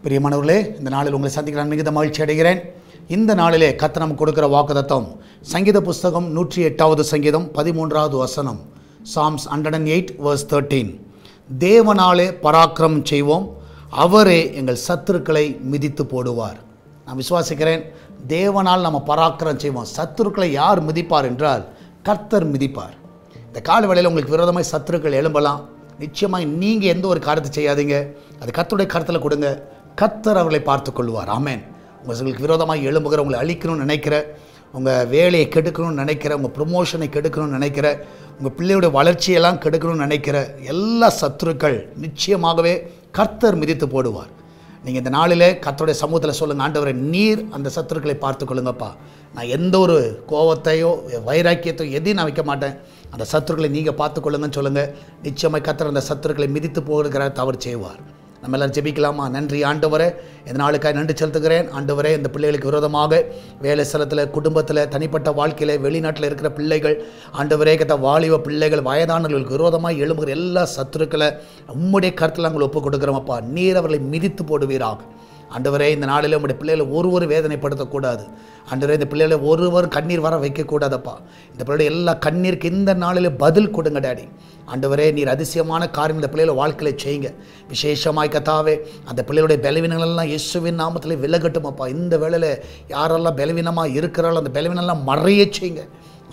பிரியமானவர்களே, இந்த நாளில் உங்களை சந்திக்க நான் மிகுந்த மகிழ்ச்சி அடைகிறேன். இந்த நாளிலே கர்த்தர் நமக்கு கொடுக்கிற வாக்குத்தத்தம் சங்கீத புஸ்தகம் 108வது சங்கீதம் 13வது வசனம். Psalms 108 verse 13. தேவனாலே பராக்கிரமம் செய்வோம், அவரே எங்கள் சத்துருக்களை மிதித்து போடுவார். நான் விசுவாசிக்கிறேன், தேவனால் நம்ம பராக்கிரமம் செய்வோம். சத்துருக்களை யார் மிதிப்பார் என்றால் கர்த்தர் மிதிப்பார். இந்த கால வேளையில் உங்களுக்கு விரோதமாய் சத்துருக்கள் எழும்பலாம். நிச்சயமாக நீங்கள் எந்த ஒரு காரியத்தை செய்யாதீங்க, அது கர்த்தருடைய கருத்தில் கொடுங்க. கர்த்தர் அவர்களை பார்த்து கொள்வார். ஆமென். உங்களுக்கு விரோதமாக எழும்புகிற, உங்களை அழிக்கணும்னு நினைக்கிற, உங்கள் வேலையை கெடுக்கணும்னு நினைக்கிற, உங்கள் ப்ரொமோஷனை கெடுக்கணும்னு நினைக்கிற, உங்கள் பிள்ளையுடைய வளர்ச்சியெல்லாம் கெடுக்கணும்னு நினைக்கிற எல்லா சத்துருக்கள் நிச்சயமாகவே கர்த்தர் மிதித்து போடுவார். நீங்கள் இந்த நாளில் கர்த்தருடைய சமூகத்தில் சொல்லுங்கள், ஆண்டவரே நீர் அந்த சத்துருக்களை பார்த்து கொள்ளுங்கப்பா. நான் எந்த ஒரு கோபத்தையோ வைராக்கியத்தையோ எதையும் நான் வைக்க மாட்டேன். அந்த சத்துருக்களை நீங்கள் பார்த்துக்கொள்ளுங்கன்னு சொல்லுங்கள். நிச்சயமாக கர்த்தர் அந்த சத்துருக்களை மிதித்து போடுகிற தவறு செய்வார். நம்ம எல்லோரும் ஜெபிக்கலாமா? நன்றி ஆண்டவரே, இந்த நாளுக்காக நன்றி செலுத்துகிறேன். ஆண்டவரே, இந்த பிள்ளைகளுக்கு விரோதமாக வேலை ஸ்தலத்தில், குடும்பத்தில், தனிப்பட்ட வாழ்க்கையில், வெளிநாட்டில் இருக்கிற பிள்ளைகள், ஆண்டவரே கத்த வாலிப பிள்ளைகள், வயதானவர்களுக்கு விரோதமாக எழும்புகிற எல்லா சத்துருக்களை உம்முடைய கருத்தில் நாங்கள் ஒப்புக் கொடுக்குறோமப்பா. நீர் அவர்களை மிதித்து போடுவீராக. ஆண்டவரே, இந்த நாளில் உங்களுடைய பிள்ளைகளை ஒருவர் வேதனைப்படுத்தக்கூடாது. ஆண்டவரே, இந்த பிள்ளைகளை ஒருவர் கண்ணீர் வர வைக்கக்கூடாதப்பா. இந்த பிள்ளைகளை எல்லா கண்ணீருக்கு இந்த நாளில் பதில் கொடுங்க டாடி. ஆண்டவரே, நீர் அதிசயமான காரியம் இந்த பிள்ளைகளை வாழ்க்கையில் செய்யுங்க. விசேஷமாய் கத்தாவே, அந்த பிள்ளைகளுடைய பலவீனங்களெல்லாம் இயேசுவின் நாமத்தில் விலகட்டுமப்பா. இந்த வேளையில் யாரெல்லாம் பலவீனமாக இருக்கிறாலும் அந்த பலவீனெல்லாம் மறைய செய்யுங்க.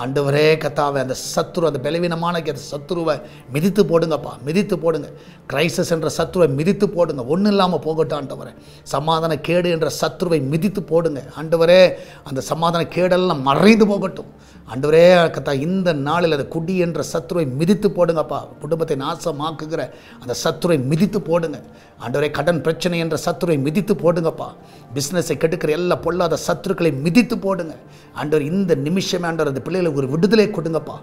ஆண்டவரே கத்தாவே, அந்த சத்துரு, அந்த பலவீனமான அந்த சத்துருவை மிதித்து போடுங்கப்பா, மிதித்து போடுங்க. கிரைசஸ் என்ற சத்துருவை மிதித்து போடுங்க, ஒன்றும் இல்லாமல் போகட்டும். ஆண்டவரே, சமாதான கேடு என்ற சத்துருவை மிதித்து போடுங்க. ஆண்டவரே, அந்த சமாதான கேடெல்லாம் மறைந்து போகட்டும். ஆண்டவரே கத்தா, இந்த நாளில் அந்த குடி என்ற சத்துருவை மிதித்து போடுங்கப்பா. குடும்பத்தை நாசமாக்குகிற அந்த சத்துருவை மிதித்து போடுங்க. ஆண்டவரே, கடன் பிரச்சனை என்ற சத்துருவை மிதித்து போடுங்கப்பா. பிஸ்னஸை கெடுக்கிற எல்லா பொல்லாத சத்துருக்களை மிதித்து போடுங்க. ஆண்டவர், இந்த நிமிஷமே ஆண்டவர் அந்த பிள்ளைகளுக்கு ஒரு விடுதலை கொடுங்கப்பா.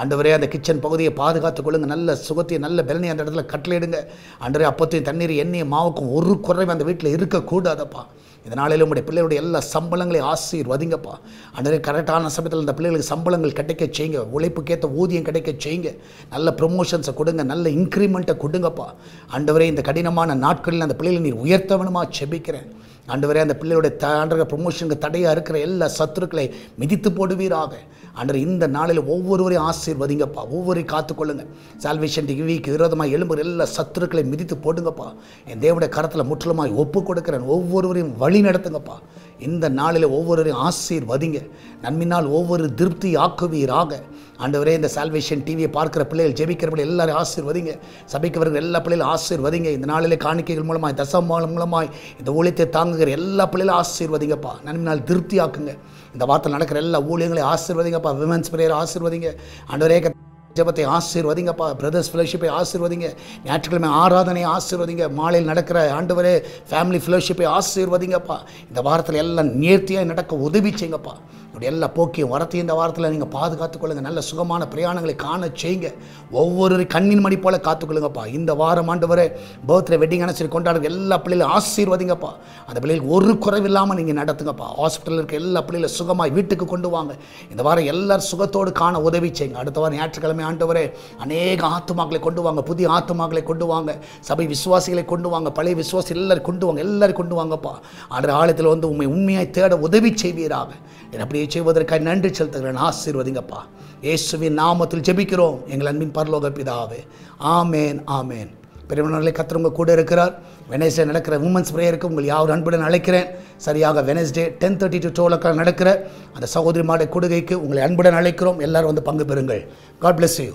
ஆண்டவரே, அந்த கிச்சன் பகுதியை பாதுகாத்துக் கொள்ளுங்க. நல்ல சுகத்தையும் நல்ல பலனையும் அந்த இடத்துல கட்டளையிடுங்க. ஆண்டவரே, அப்பத்தையும் தண்ணீர் எண்ணெயும் மாவுக்கும் ஒரு குறைவு அந்த வீட்டில் இருக்கக்கூடாதப்பா. இந்த நாளில் உங்களுடைய பிள்ளைகளுடைய எல்லா சம்பளங்களையும் ஆசீர்வதிங்கப்பா. ஆண்டவரே, கரெக்டான சமயத்தில் இந்த பிள்ளைகளுக்கு சம்பளங்கள் கிடைக்க செய்யுங்க. உழைப்புக்கேற்ற ஊதியம் கிடைக்க செய்யுங்க. நல்ல ப்ரொமோஷன்ஸை கொடுங்க, நல்ல இன்க்ரிமெண்ட்டை கொடுங்கப்பா. ஆண்டவரே, இந்த கடினமான நாட்களில் அந்த பிள்ளைகளை நீர் உயர்த்தவனுமா செபிக்கிறேன். ஆண்டவரே, அந்த பிள்ளையுடைய ஆண்டவரே ப்ரொமோஷனுக்கு தடையாக இருக்கிற எல்லா சத்துருக்களை மிதித்து போடுவீராக. ஆண்டவரே, இந்த நாளில் ஒவ்வொருவரையும் ஆசீர்வதிங்கப்பா, ஒவ்வொருவரையும் காத்துக்கொள்ளுங்க. சால்வேஷன் டிவிக்கு விரோதமாக எழும்புகிற எல்லா சத்துருக்களை மிதித்து போடுங்கப்பா. என் தேவனுடைய கரத்தில் முற்றிலுமாய் ஒப்பு கொடுக்கிறேன். ஒவ்வொருவரையும் வழி நடத்துங்கப்பா. இந்த நாளில் ஒவ்வொருவரையும் ஆசீர்வதிங்க. நன்மையினால் ஒவ்வொரு திருப்தி ஆக்குவீராக. ஆண்டவரே, இந்த சால்வேஷன் டிவியை பார்க்குற பிள்ளைகள், ஜெபிக்கிறவர்கள் எல்லாரும் ஆசீர்வதிங்க. சபைக்கு வருகிற எல்லா பிள்ளைகளும் ஆசீர்வதிங்க. இந்த நாளிலே காணிக்கைகள் மூலமாய், தசமால் மூலமாய் இந்த ஊழியத்தை தாங்குகிற எல்லா பிள்ளைகளும் ஆசீர்வதிங்கப்பா. நன்மையினால் திருப்தி ஆக்குங்க. இந்த வார்த்தையில் நடக்கிற எல்லா ஊழியங்களையும் ஆசீர்வதிங்கப்பா. விமென்ஸ் பிரேயர் ஆசீர்வதிங்க. ஆண்டவரே, ஜெபத்தை ஆசீர்வதிங்கப்பா. பிரதர்ஸ் ஃபெலோஷிப்பை ஆசீர்வதிங்க. ஞாயிற்றுக்கிழமை ஆராதனையை ஆசீர்வதிங்க. மாலையில் நடக்கிற ஆண்டவரே ஃபேமிலி ஃபெலோஷிப்பை ஆசீர்வதிங்கப்பா. இந்த வாரத்தில் எல்லாம் நேர்த்தியாக நடக்க உதவி செய்யுங்கப்பா. இப்படி எல்லா போக்கியும் வரத்தையும் இந்த வாரத்தில் நீங்கள் பாதுகாத்துக்கொள்ளுங்க. நல்ல சுகமான பிரயாணங்களை காண செய்யுங்க. ஒவ்வொரு கண்ணின் மணி போல காத்துக்கொள்ளுங்கப்பா. இந்த வாரம் ஆண்டவரே பர்த்டே வெட்டிங் அனிவர்சரி கொண்டாடுற எல்லா பிள்ளைகளும் ஆசீர்வதிங்கப்பா. அந்த பிள்ளைகளுக்கு ஒரு குறைவில்லாமல் நீங்கள் நடத்துங்கப்பா. ஹாஸ்பிட்டலில் இருக்க எல்லா பிள்ளைகளும் சுகமாக வீட்டுக்கு கொண்டு வாங்க. இந்த வாரம் எல்லாரும் சுகத்தோடு காண உதவி செய்யுங்க. அடுத்த வாரம் ஞாயிற்றுக்கிழமை ஆண்டவரே அநேக ஆத்துமாக்களை கொண்டு வாங்க, புதிய ஆத்துமாக்களை கொண்டு வாங்க, சபை விசுவாசிகளை கொண்டு வாங்க, பழைய விசுவாசி எல்லாரும் கொண்டு வாங்க, எல்லாரும் கொண்டு வாங்கப்பா. ஆண்டு ஆலயத்தில் வந்து உண்மையாய் தேட உதவி செய்வீராக. அப்படியே செய்வதற்காக நன்றி செலுத்துகிறேன். ஆசீர்வதிங்கப்பா. இயேசுவின் நாமத்தில் ஜெபிக்கிறோம் எங்கள் அன்பின் பரலோக பிதாவே. ஆமேன், ஆமேன். பெரியவர்களே, கர்த்தர் உங்கள் கூட இருக்கிறார். வெனஸ்டே நடக்கிற உமன்ஸ் பிரேயருக்கு உங்கள் யாரும் அன்புடன் அழைக்கிறேன். சரியாக வெனஸ்டே 10:30 to 12 நடக்கிற அந்த சகோதரிமாருடைய கொடுகைக்கு உங்களை அன்புடன் அழைக்கிறோம். எல்லாரும் வந்து பங்கு பெறுங்கள். God bless you.